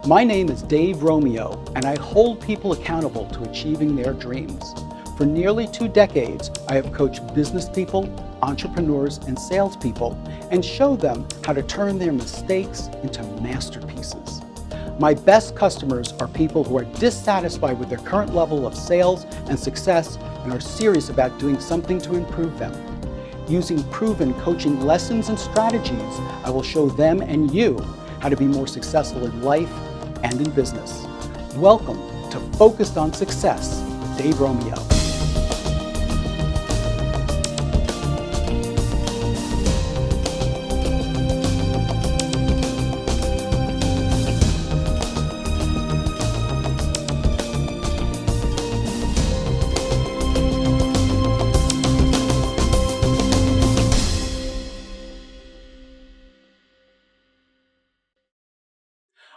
My name is Dave Romeo, and I hold people accountable to achieving their dreams. For nearly 2 decades, I have coached business people, entrepreneurs, and salespeople, and showed them how to turn their mistakes into masterpieces. My best customers are people who are dissatisfied with their current level of sales and success and are serious about doing something to improve them. Using proven coaching lessons and strategies, I will show them and you how to be more successful in life and in business. Welcome to Focused on Success with Dave Romeo.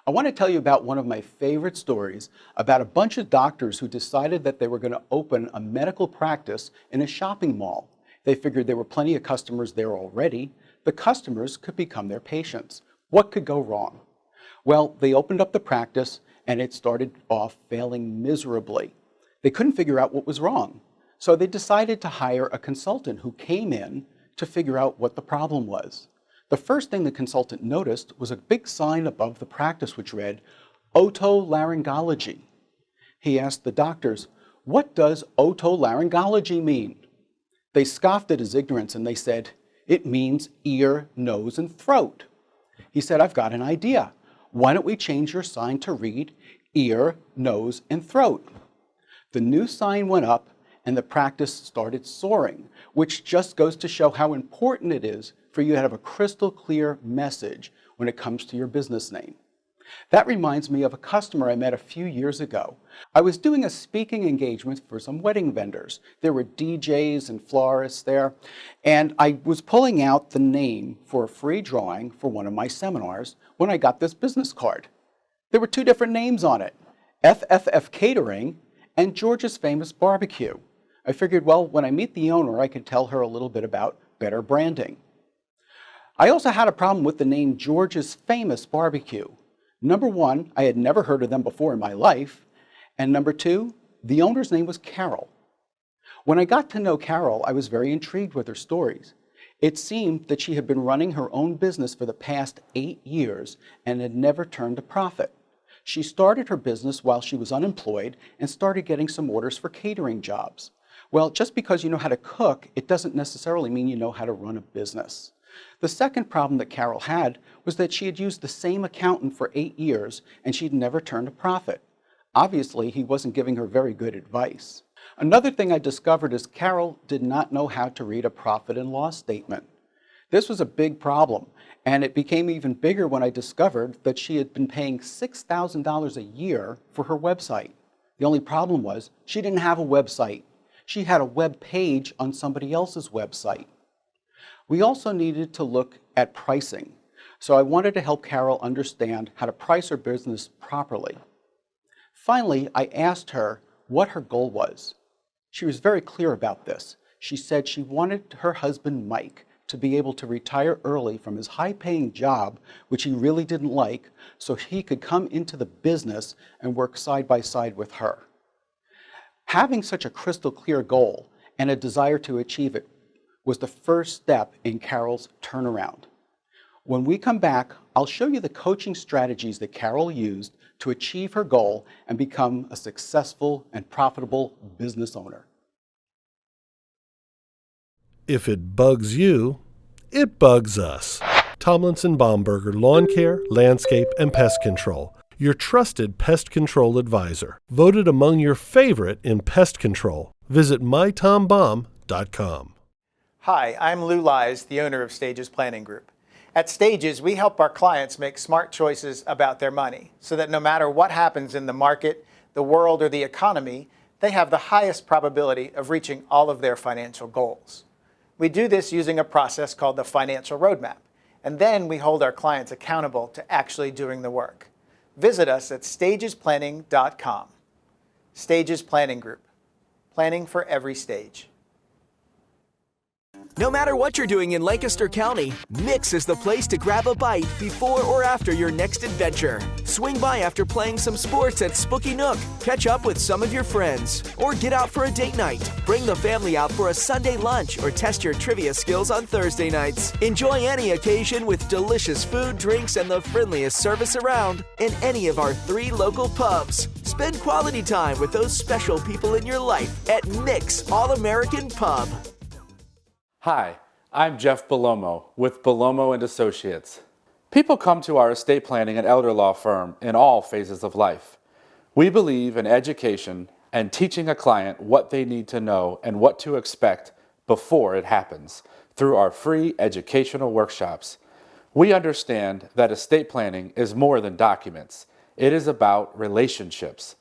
I want to tell you about one of my favorite stories about a bunch of doctors who decided that they were going to open a medical practice in a shopping mall. They figured there were plenty of customers there already. The customers could become their patients. What could go wrong? Well, they opened up the practice and it started off failing miserably. They couldn't figure out what was wrong. So they decided to hire a consultant who came in to figure out what the problem was. The first thing the consultant noticed was a big sign above the practice which read, otolaryngology. He asked the doctors, "What does otolaryngology mean?" They scoffed at his ignorance and they said, "It means ear, nose, and throat." He said, "I've got an idea. Why don't we change your sign to read ear, nose, and throat?" The new sign went up and the practice started soaring, which just goes to show how important it is for you to have a crystal clear message when it comes to your business name. That reminds me of a customer I met a few years ago. I was doing a speaking engagement for some wedding vendors. There were DJs and florists there, and I was pulling out the name for a free drawing for one of my seminars when I got this business card. There were 2 different names on it, FFF Catering and George's Famous Barbecue. I figured, well, when I meet the owner, I could tell her a little bit about better branding. I also had a problem with the name George's Famous Barbecue. Number 1, I had never heard of them before in my life. And number 2, the owner's name was Carol. When I got to know Carol, I was very intrigued with her stories. It seemed that she had been running her own business for the past 8 years and had never turned a profit. She started her business while she was unemployed and started getting some orders for catering jobs. Well, just because you know how to cook, it doesn't necessarily mean you know how to run a business. The second problem that Carol had was that she had used the same accountant for 8 years and she'd never turned a profit. Obviously, he wasn't giving her very good advice. Another thing I discovered is Carol did not know how to read a profit and loss statement. This was a big problem, and it became even bigger when I discovered that she had been paying $6,000 a year for her website. The only problem was she didn't have a website. She had a web page on somebody else's website. We also needed to look at pricing. So I wanted to help Carol understand how to price her business properly. Finally, I asked her what her goal was. She was very clear about this. She said she wanted her husband, Mike, to be able to retire early from his high-paying job, which he really didn't like, so he could come into the business and work side by side with her. Having such a crystal clear goal and a desire to achieve it was the first step in Carol's turnaround. When we come back, I'll show you the coaching strategies that Carol used to achieve her goal and become a successful and profitable business owner. If it bugs you, it bugs us. Tomlinson Baumberger Lawn Care, Landscape, and Pest Control. Your trusted pest control advisor. Voted among your favorite in pest control. Visit mytombaum.com. Hi, I'm Lou Lies, the owner of Stages Planning Group. At Stages, we help our clients make smart choices about their money so that no matter what happens in the market, the world, or the economy, they have the highest probability of reaching all of their financial goals. We do this using a process called the Financial Roadmap, and then we hold our clients accountable to actually doing the work. Visit us at stagesplanning.com. Stages Planning Group. Planning for every stage. No matter what you're doing in Lancaster County, Mix is the place to grab a bite before or after your next adventure. Swing by after playing some sports at Spooky Nook, catch up with some of your friends, or get out for a date night. Bring the family out for a Sunday lunch or test your trivia skills on Thursday nights. Enjoy any occasion with delicious food, drinks, and the friendliest service around in any of our 3 local pubs. Spend quality time with those special people in your life at Mix All-American Pub. Hi, I'm Jeff Belomo with Belomo & Associates. People come to our estate planning and elder law firm in all phases of life. We believe in education and teaching a client what they need to know and what to expect before it happens through our free educational workshops. We understand that estate planning is more than documents. It is about relationships.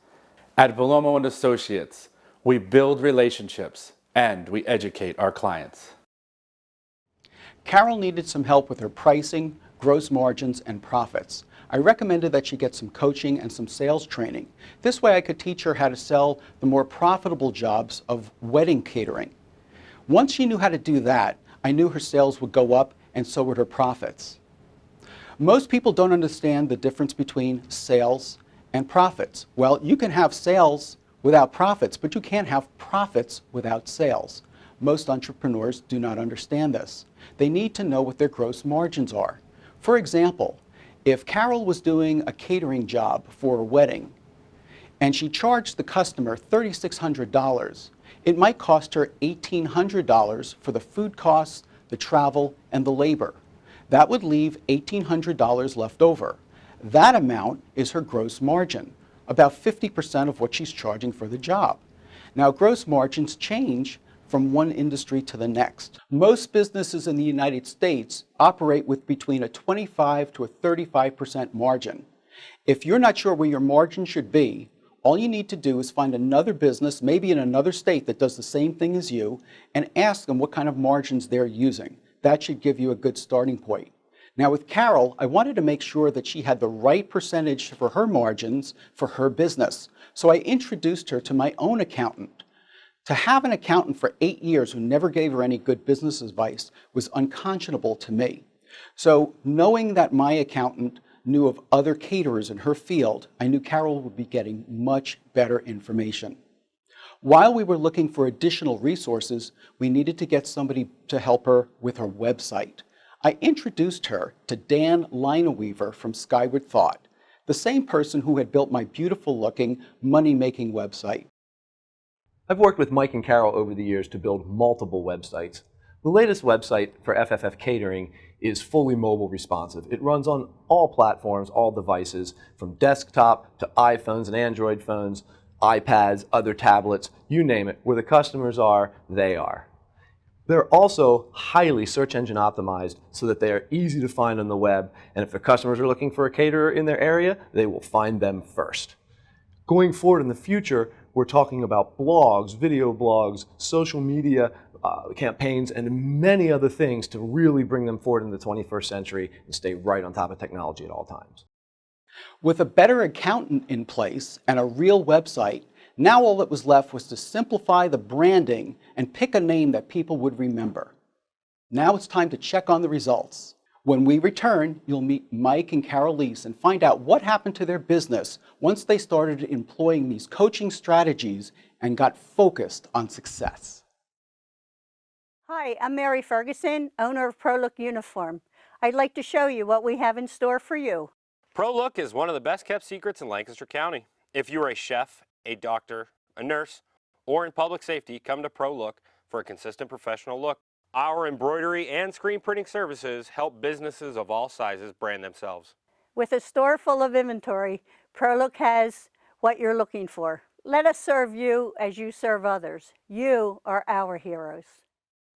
At Belomo & Associates, we build relationships and we educate our clients. Carol needed some help with her pricing, gross margins, and profits. I recommended that she get some coaching and some sales training. This way I could teach her how to sell the more profitable jobs of wedding catering. Once she knew how to do that, I knew her sales would go up and so would her profits. Most people don't understand the difference between sales and profits. Well, you can have sales without profits, but you can't have profits without sales. Most entrepreneurs do not understand this. They need to know what their gross margins are. For example, if Carol was doing a catering job for a wedding and she charged the customer $3,600, it might cost her $1,800 for the food costs, the travel, and the labor. That would leave $1,800 left over. That amount is her gross margin, about 50% of what she's charging for the job. Now, gross margins change from one industry to the next. Most businesses in the United States operate with between a 25 to a 35% margin. If you're not sure where your margin should be, all you need to do is find another business, maybe in another state, that does the same thing as you, and ask them what kind of margins they're using. That should give you a good starting point. Now with Carol, I wanted to make sure that she had the right percentage for her margins for her business. So I introduced her to my own accountant. To have an accountant for 8 years who never gave her any good business advice was unconscionable to me. So knowing that my accountant knew of other caterers in her field, I knew Carol would be getting much better information. While we were looking for additional resources, we needed to get somebody to help her with her website. I introduced her to Dan Lineweaver from Skyward Thought, the same person who had built my beautiful looking money-making website. I've worked with Mike and Carol over the years to build multiple websites. The latest website for FFF Catering is fully mobile responsive. It runs on all platforms, all devices, from desktop to iPhones and Android phones, iPads, other tablets, you name it. Where the customers are, they are. They're also highly search engine optimized so that they are easy to find on the web, and if the customers are looking for a caterer in their area, they will find them first. Going forward in the future, we're talking about blogs, video blogs, social media campaigns, and many other things to really bring them forward in the 21st century and stay right on top of technology at all times. With a better accountant in place and a real website, now all that was left was to simplify the branding and pick a name that people would remember. Now it's time to check on the results. When we return, you'll meet Mike and Carol Leese and find out what happened to their business once they started employing these coaching strategies and got focused on success. Hi, I'm Mary Ferguson, owner of ProLook Uniform. I'd like to show you what we have in store for you. ProLook is one of the best kept secrets in Lancaster County. If you're a chef, a doctor, a nurse, or in public safety, come to ProLook for a consistent professional look. Our embroidery and screen printing services help businesses of all sizes brand themselves. With a store full of inventory, ProLook has what you're looking for. Let us serve you as you serve others. You are our heroes.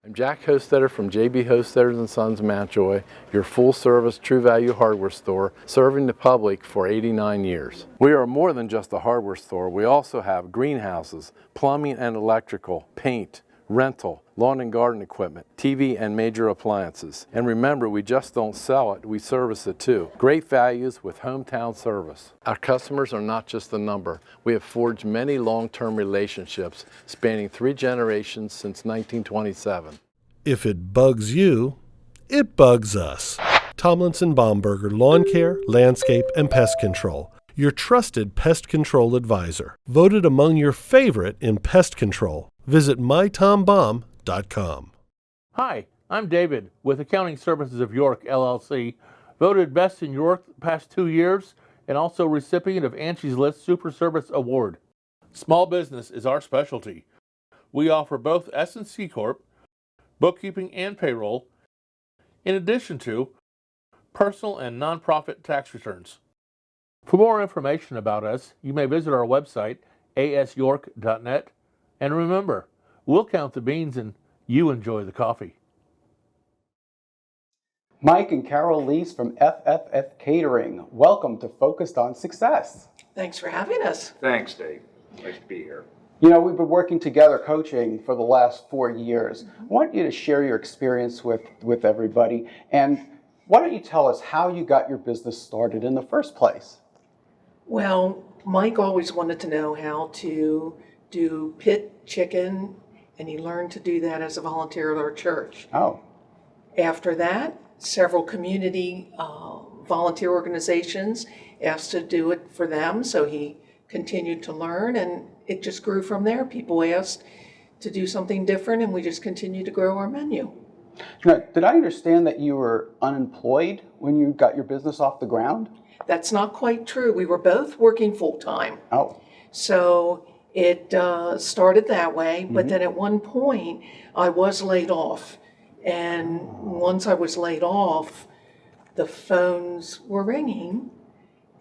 I'm Jack Hostetter from JB Hostetters & Sons Mountjoy, your full-service True Value hardware store, serving the public for 89 years. We are more than just a hardware store. We also have greenhouses, plumbing and electrical, paint, rental, lawn and garden equipment, TV and major appliances. And remember, we just don't sell it, we service it too. Great values with hometown service. Our customers are not just a number. We have forged many long-term relationships spanning 3 generations since 1927. If it bugs you, it bugs us. Tomlinson Baumberger Lawn Care, Landscape, and Pest Control. Your trusted pest control advisor. Voted among your favorite in pest control. Visit mytombaum.com. Hi, I'm David with Accounting Services of York, LLC, voted best in York the past 2 years and also recipient of Angie's List Super Service Award. Small business is our specialty. We offer both S&C Corp, bookkeeping and payroll, in addition to personal and nonprofit tax returns. For more information about us, you may visit our website, asyork.net, and remember, we'll count the beans and you enjoy the coffee. Mike and Carol Lees from FFF Catering. Welcome to Focused on Success. Thanks for having us. Thanks, Dave. Nice to be here. You know, we've been working together coaching for the last 4 years. I want you to share your experience with everybody. And why don't you tell us how you got your business started in the first place? Well, Mike always wanted to know how to do pit chicken, and he learned to do that as a volunteer at our church. Oh. After that, several community volunteer organizations asked to do it for them, so he continued to learn, and it just grew from there. People asked to do something different, and we just continued to grow our menu. Now, did I understand that you were unemployed when you got your business off the ground? That's not quite true. We were both working full-time. Oh. So it started that way, but then at one point I was laid off. And once I was laid off, the phones were ringing,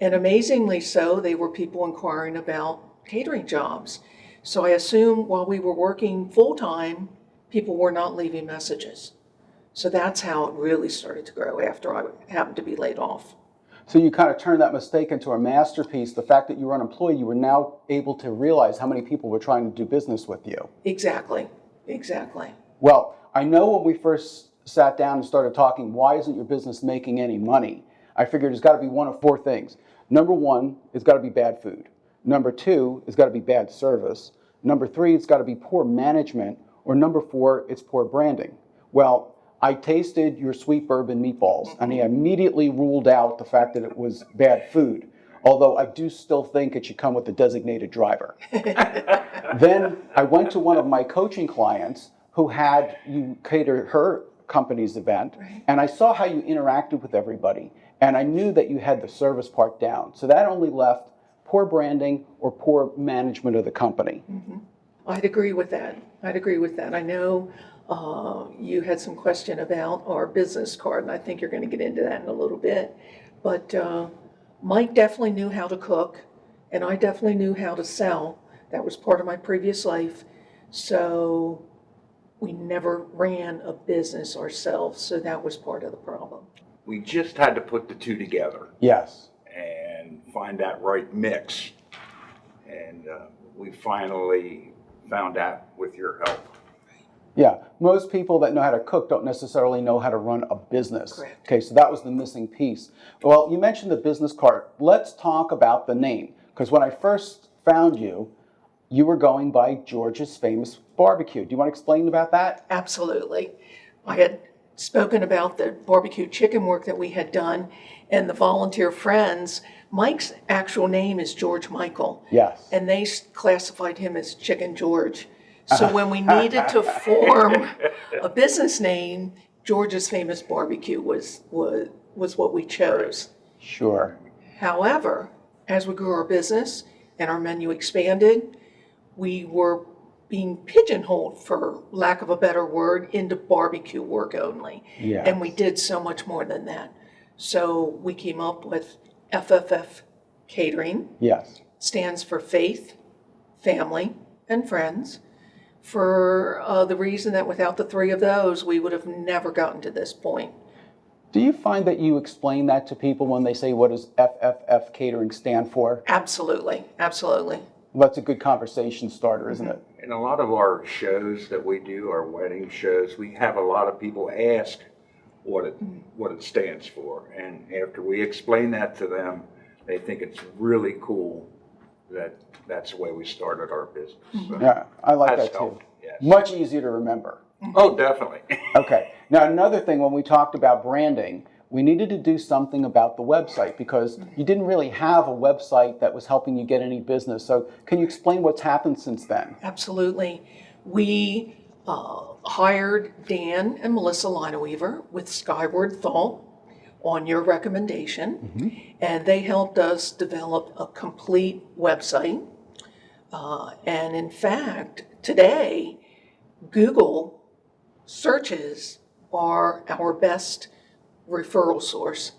and amazingly so, they were people inquiring about catering jobs. So I assumed while we were working full-time, people were not leaving messages. So that's how it really started to grow after I happened to be laid off. So you kind of turned that mistake into a masterpiece. The fact that you were unemployed, you were now able to realize how many people were trying to do business with you. Exactly. Well, I know when we first sat down and started talking, why isn't your business making any money? I figured it's got to be one of 4 things. Number 1, it's got to be bad food. Number 2, it's got to be bad service. Number 3, it's got to be poor management. Or number 4, it's poor branding. Well, I tasted your sweet bourbon meatballs, and I immediately ruled out the fact that it was bad food, although I do still think it should come with a designated driver. Then I went to one of my coaching clients who had you cater her company's event, and I saw how you interacted with everybody, and I knew that you had the service part down. So that only left poor branding or poor management of the company. I'd agree with that. I know you had some question about our business card, and I think you're going to get into that in a little bit. But Mike definitely knew how to cook, and I definitely knew how to sell. That was part of my previous life. So we never ran a business ourselves, so that was part of the problem. We just had to put the two together. Yes. And find that right mix. And we finally found that with your help. Yeah, most people that know how to cook don't necessarily know how to run a business. Correct. Okay, so that was the missing piece. Well, you mentioned the business card. Let's talk about the name, because when I first found you, you were going by George's Famous Barbecue. Do you want to explain about that? Absolutely. I had spoken about the barbecue chicken work that we had done and the volunteer friends. Mike's actual name is George Michael. Yes. And they classified him as Chicken George. So when we needed to form a business name, George's Famous Barbecue was what we chose. Sure. However, as we grew our business and our menu expanded, we were being pigeonholed, for lack of a better word, into barbecue work only. Yes. And we did so much more than that. So we came up with FFF Catering. Yes. Stands for Faith, Family, and Friends, for the reason that without the 3 of those, we would have never gotten to this point. Do you find that you explain that to people when they say, what does FFF Catering stand for? Absolutely. Well, that's a good conversation starter, isn't it? In a lot of our shows that we do, our wedding shows, we have a lot of people ask what it stands for. And after we explain that to them, they think it's really cool that's the way we started our business. So Yeah, I like that too. helped, yes. Much easier to remember. Oh, definitely. Okay. Now, another thing, when we talked about branding, we needed to do something about the website because you didn't really have a website that was helping you get any business. So can you explain what's happened since then? Absolutely. We hired Dan and Melissa Lineweaver with Skyward Thought on your recommendation, and they helped us develop a complete website. And in fact, today, Google searches are our best referral source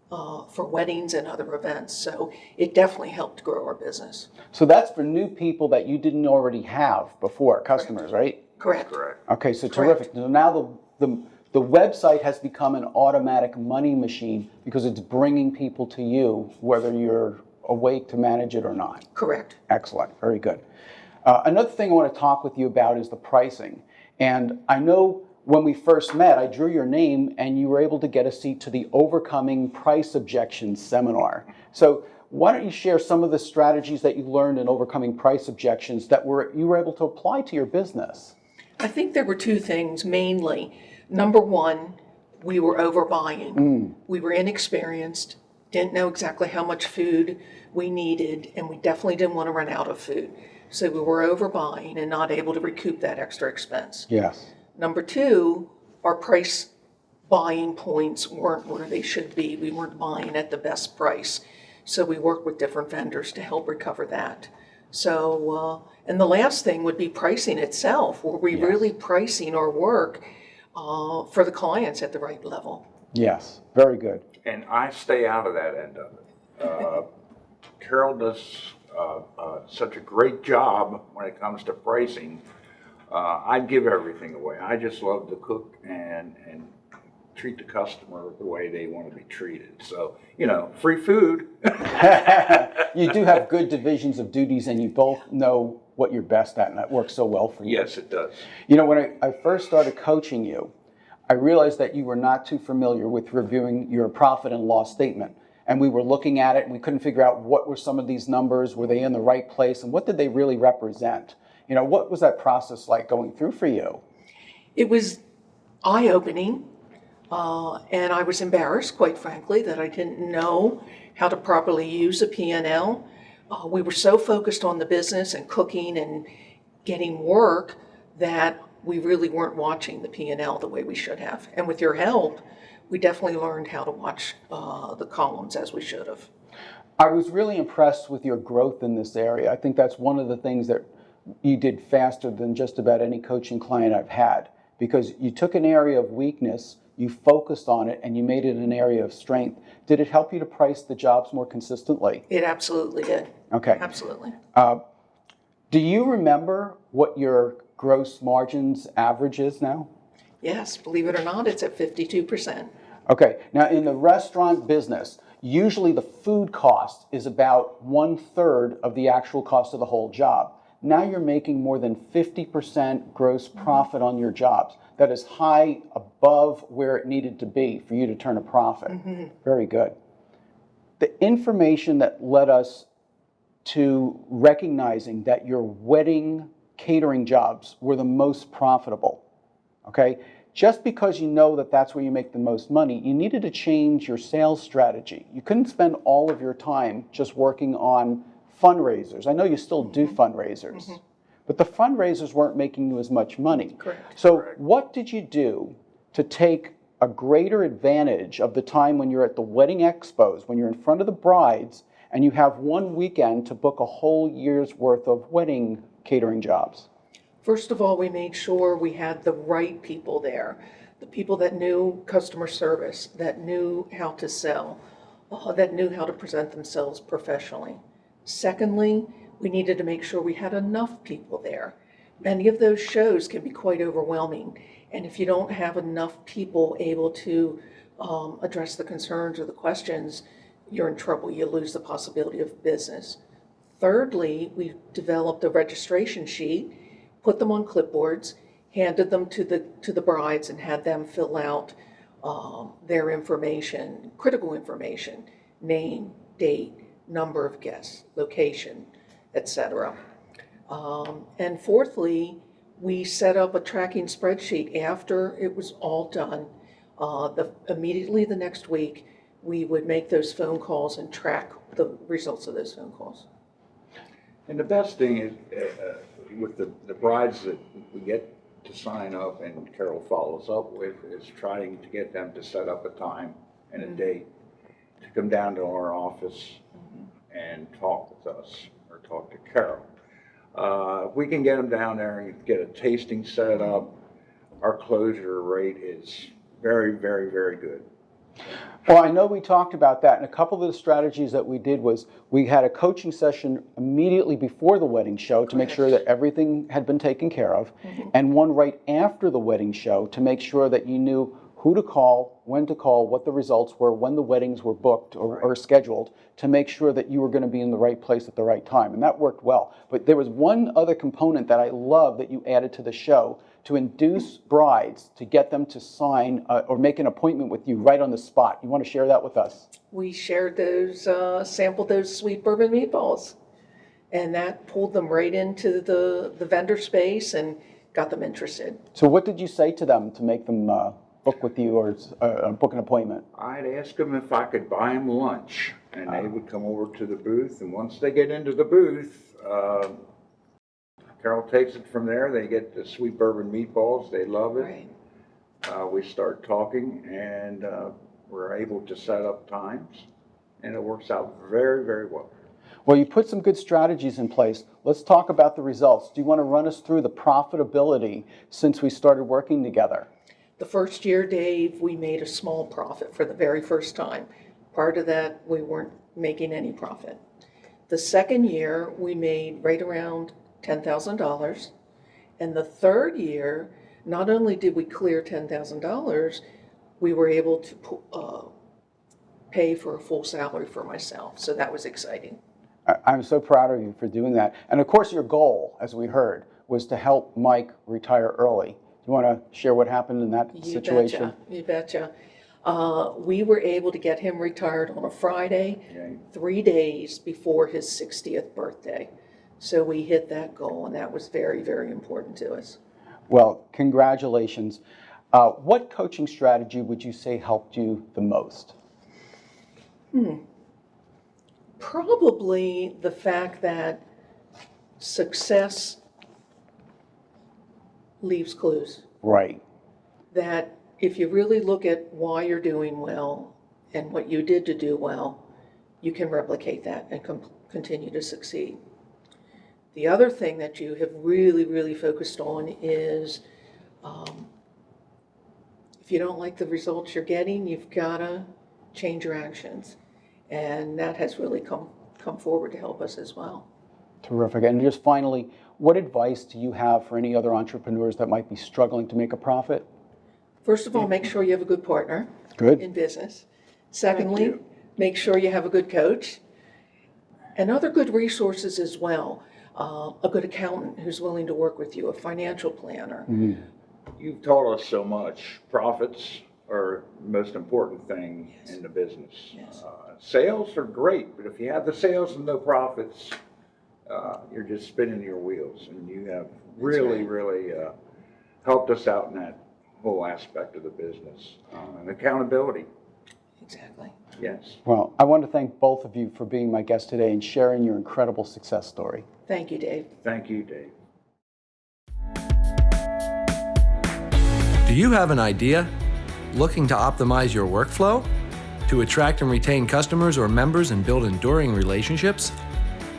for weddings and other events. So it definitely helped grow our business. So that's for new people that you didn't already have before, customers, right? Correct. Correct. Okay, so Correct. terrific. So now the website has become an automatic money machine because it's bringing people to you, whether you're awake to manage it or not. Correct. Excellent, very good. Another thing I want to talk with you about is the pricing. And I know when we first met, I drew your name and you were able to get a seat to the Overcoming Price Objections seminar. So why don't you share some of the strategies that you learned in overcoming price objections that you were able to apply to your business? I think there were two things mainly. Number one, we were overbuying. We were inexperienced, didn't know exactly how much food we needed, and we definitely didn't want to run out of food. So we were overbuying and not able to recoup that extra expense. Yes. Number two, our price buying points weren't where they should be. We weren't buying at the best price. So we worked with different vendors to help recover that. So, and the last thing would be pricing itself. Were we really pricing our work for the clients at the right level? Yes, very good. And I stay out of that end of it. Carol does such a great job when it comes to pricing. I'd give everything away. I just love to cook and treat the customer the way they want to be treated. So, free food. You do have good divisions of duties and you both know what you're best at, and that works so well for you. Yes, it does. When I first started coaching you, I realized that you were not too familiar with reviewing your profit and loss statement. And we were looking at it and we couldn't figure out what were some of these numbers, were they in the right place, and what did they really represent? What was that process like going through for you? It was eye-opening, and I was embarrassed, quite frankly, that I didn't know how to properly use a P&L. We were so focused on the business and cooking and getting work that we really weren't watching the P&L the way we should have. And with your help, we definitely learned how to watch the columns as we should have. I was really impressed with your growth in this area. I think that's one of the things that you did faster than just about any coaching client I've had, because you took an area of weakness, you focused on it, and you made it an area of strength. Did it help you to price the jobs more consistently? It absolutely did. Okay. Absolutely. Do you remember what your gross margins average is now? Yes, believe it or not, it's at 52%. Okay. Now, in the restaurant business, usually the food cost is about 1/3 of the actual cost of the whole job. Now you're making more than 50% gross profit on your jobs. That is high above where it needed to be for you to turn a profit. Very good. The information that led us to recognizing that your wedding catering jobs were the most profitable, okay? Just because you know that that's where you make the most money, you needed to change your sales strategy. You couldn't spend all of your time just working on fundraisers. I know you still do fundraisers, but the fundraisers weren't making you as much money. Correct. So what did you do to take a greater advantage of the time when you're at the wedding expos, when you're in front of the brides, and you have one weekend to book a whole year's worth of wedding catering jobs? First of all, we made sure we had the right people there, the people that knew customer service, that knew how to sell, that knew how to present themselves professionally. Secondly, we needed to make sure we had enough people there. Many of those shows can be quite overwhelming, and if you don't have enough people able to address the concerns or the questions, you're in trouble. You lose the possibility of business. Thirdly, we developed a registration sheet, put them on clipboards, handed them to the brides, and had them fill out their information, critical information, name, date, number of guests, location, etc. And fourthly, We set up a tracking spreadsheet after it was all done. Immediately the next week, we would make those phone calls and track the results of those phone calls. And the best thing is, with the brides that we get to sign up and Carol follows up with, is trying to get them to set up a time and a date to come down to our office and talk with us or talk to Carol. If we can get them down there and get a tasting set up, our closure rate is very, very, very good. Well, I know we talked about that, and a couple of the strategies that we did was we had a coaching session immediately before the wedding show to make sure that everything had been taken care of, and one right after the wedding show to make sure that you knew who to call, when to call, what the results were, when the weddings were booked or scheduled, to make sure that you were going to be in the right place at the right time, and that worked well. But there was one other component that I love that you added to the show to induce brides to get them to sign or make an appointment with you right on the spot. You want to share that with us? We shared those, sampled those sweet bourbon meatballs, and that pulled them right into the vendor space and got them interested. So what did you say to them to make them book with you or book an appointment? I'd ask them if I could buy them lunch, and they would come over to the booth, and once they get into the booth, Carol takes it from there. They get the sweet bourbon meatballs. They love it. Right. We start talking, and we're able to set up times, and it works out very, very well. Well, you put some good strategies in place. Let's talk about the results. Do you want to run us through the profitability since we started working together? The first year, Dave, we made a small profit for the very first time. Prior to that, we weren't making any profit. The second year, we made right around $10,000. And the third year, not only did we clear $10,000, we were able to pay for a full salary for myself. So that was exciting. I'm so proud of you for doing that. And of course, your goal, as we heard, was to help Mike retire early. Do you want to share what happened in that situation? You betcha. We were able to get him retired on a Friday, 3 days before his 60th birthday. So we hit that goal, and that was very, very important to us. Well, congratulations. What coaching strategy would you say helped you the most? Probably the fact that success leaves clues. Right. That if you really look at why you're doing well and what you did to do well, you can replicate that and continue to succeed. The other thing that you have really, really focused on is if you don't like the results you're getting, you've got to change your actions. And that has really come forward to help us as well. Terrific. And just finally, what advice do you have for any other entrepreneurs that might be struggling to make a profit? First of all, make sure you have a good partner in business. Secondly, make sure you have a good coach and other good resources as well. A good accountant who's willing to work with you, a financial planner. You've taught us so much. Profits are the most important thing in the business. Sales are great, but if you have the sales and no profits, you're just spinning your wheels. And you have really, really helped us out in that whole aspect of the business. And accountability. Exactly. Yes. Well, I want to thank both of you for being my guest today and sharing your incredible success story. Thank you, Dave. Thank you, Dave. Do you have an idea? Looking to optimize your workflow? To attract and retain customers or members and build enduring relationships?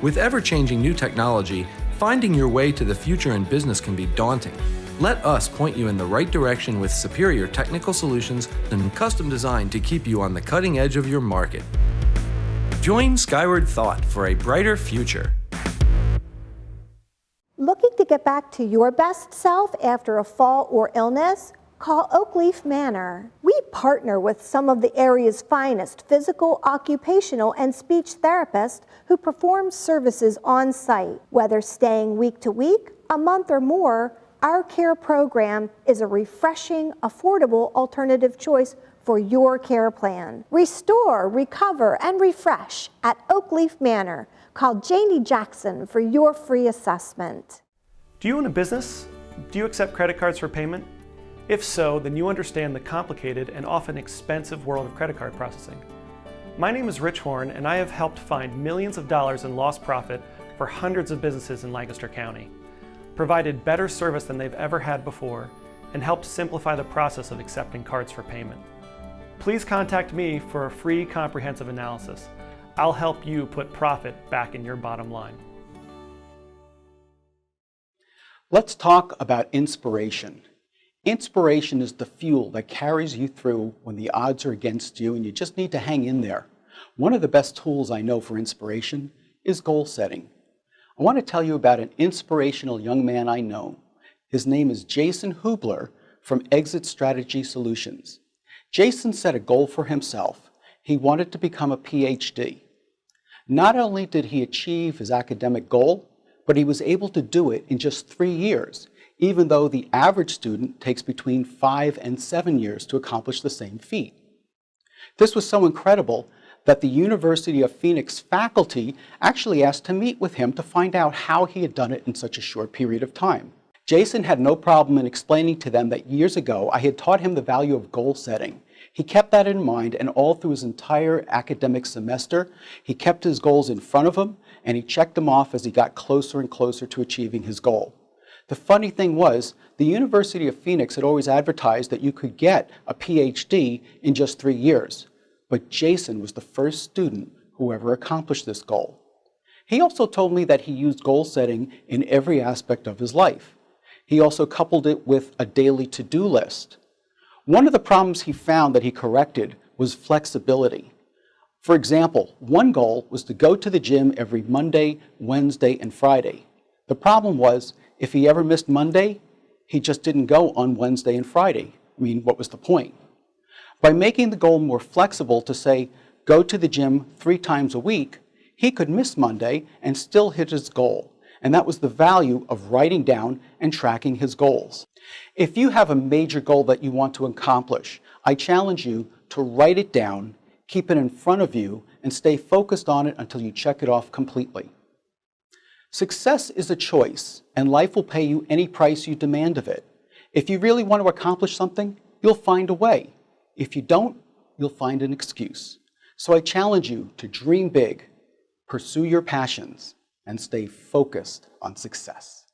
With ever-changing new technology, finding your way to the future in business can be daunting. Let us point you in the right direction with superior technical solutions and custom designed to keep you on the cutting edge of your market. Join Skyward Thought for a brighter future. Looking to get back to your best self after a fall or illness? Call Oakleaf Manor. We partner with some of the area's finest physical, occupational, and speech therapists who perform services on site. Whether staying week to week, a month, or more, our care program is a refreshing, affordable alternative choice for your care plan. Restore, recover, and refresh at Oakleaf Manor. Call Janie Jackson for your free assessment. Do you own a business? Do you accept credit cards for payment? If so, then you understand the complicated and often expensive world of credit card processing. My name is Rich Horn, and I have helped find millions of dollars in lost profit for hundreds of businesses in Lancaster County, provided better service than they've ever had before, and helped simplify the process of accepting cards for payment. Please contact me for a free comprehensive analysis. I'll help you put profit back in your bottom line. Let's talk about inspiration. Inspiration is the fuel that carries you through when the odds are against you and you just need to hang in there. One of the best tools I know for inspiration is goal setting. I want to tell you about an inspirational young man I know. His name is Jason Hubler from Exit Strategy Solutions. Jason set a goal for himself. He wanted to become a PhD. Not only did he achieve his academic goal, but he was able to do it in just 3 years, even though the average student takes between 5 and 7 years to accomplish the same feat. This was so incredible that the University of Phoenix faculty actually asked to meet with him to find out how he had done it in such a short period of time. Jason had no problem in explaining to them that years ago I had taught him the value of goal setting. He kept that in mind, and all through his entire academic semester, he kept his goals in front of him, and he checked them off as he got closer and closer to achieving his goal. The funny thing was, the University of Phoenix had always advertised that you could get a PhD in just 3 years, but Jason was the first student who ever accomplished this goal. He also told me that he used goal setting in every aspect of his life. He also coupled it with a daily to-do list. One of the problems he found that he corrected was flexibility. For example, one goal was to go to the gym every Monday, Wednesday, and Friday. The problem was, if he ever missed Monday, he just didn't go on Wednesday and Friday. I mean, what was the point? By making the goal more flexible to say, go to the gym 3 times a week, he could miss Monday and still hit his goal. And that was the value of writing down and tracking his goals. If you have a major goal that you want to accomplish, I challenge you to write it down, keep it in front of you, and stay focused on it until you check it off completely. Success is a choice, and life will pay you any price you demand of it. If you really want to accomplish something, you'll find a way. If you don't, you'll find an excuse. So I challenge you to dream big, pursue your passions, and stay focused on success.